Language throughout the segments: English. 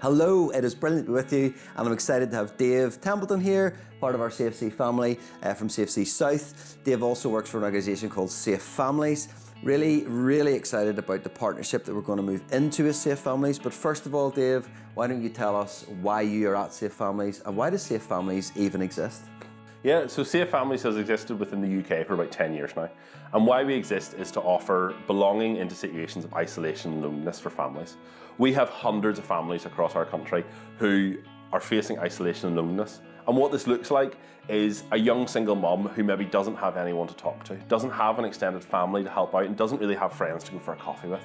Hello, it is brilliant to be with you, and I'm excited to have Dave Templeton here, part of our CFC family from CFC South. Dave also works for an organisation called Safe Families. Really excited about the partnership that we're going to move into with Safe Families. But first of all, Dave, why don't you tell us why you are at Safe Families and why does Safe Families even exist? Yeah, so Safe Families has existed within the UK for about 10 years now. And why we exist is to offer belonging into situations of isolation and loneliness for families. We have hundreds of families across our country who are facing isolation and loneliness. And what this looks like is a young single mum who maybe doesn't have anyone to talk to, doesn't have an extended family to help out, and doesn't really have friends to go for a coffee with.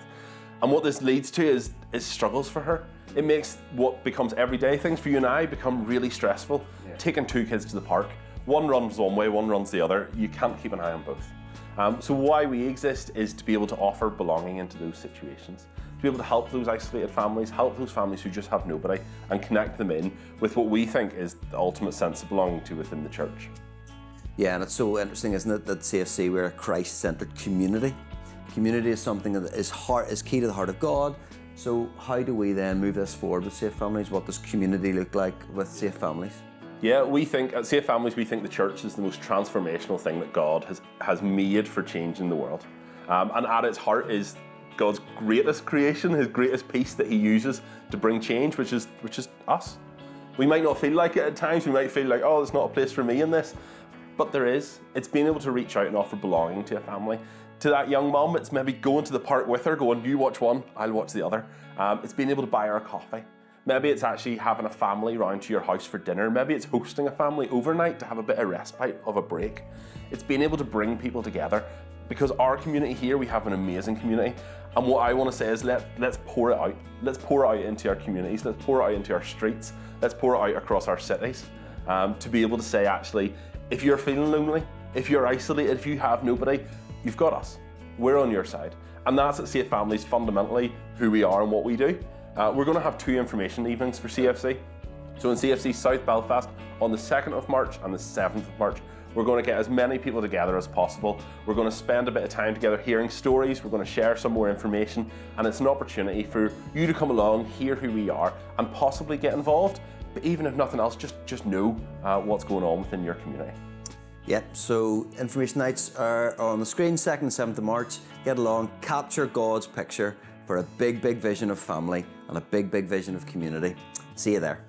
And what this leads to is struggles for her. It makes what becomes everyday things for you and I become really stressful. Yeah. Taking two kids to the park, one runs one way, one runs the other. You can't keep an eye on both. So why we exist is to be able to offer belonging into those situations, to be able to help those isolated families, help those families who just have nobody, and connect them in with what we think is the ultimate sense of belonging to within the church. Yeah, and it's so interesting, isn't it, that CFC, we're a Christ-centred community. Community is something that is key to the heart of God. So how do we then move this forward with Safe Families? What does community look like with Safe Families? Yeah, we think, at Safe Families, we think the church is the most transformational thing that God has made for changing the world. And at its heart is God's greatest creation, his greatest piece that he uses to bring change, which is us. We might not feel like it at times, we might feel like, oh, there's not a place for me in this, but there is. It's being able to reach out and offer belonging to a family. To that young mum, it's maybe going to the park with her, going, you watch one, I'll watch the other. It's being able to buy her a coffee. Maybe it's actually having a family round to your house for dinner. Maybe it's hosting a family overnight to have a bit of respite, of a break. It's being able to bring people together, because our community here, we have an amazing community. And what I want to say is let's pour it out. Let's pour it out into our communities. Let's pour it out into our streets. Let's pour it out across our cities. To be able to say, actually, if you're feeling lonely, if you're isolated, if you have nobody, you've got us. We're on your side. And that's at Safe Families fundamentally who we are and what we do. We're going to have 2 information evenings for CFC. So in CFC South Belfast on the 2nd of March and the 7th of March, we're going to get as many people together as possible. We're going to spend a bit of time together hearing stories. We're going to share some more information, and it's an opportunity for you to come along, hear who we are, and possibly get involved. But even if nothing else, just know what's going on within your community. Yeah, so information nights are on the screen, 2nd and 7th of March. Get along, capture God's picture for a big vision of family and a big vision of community. See you there.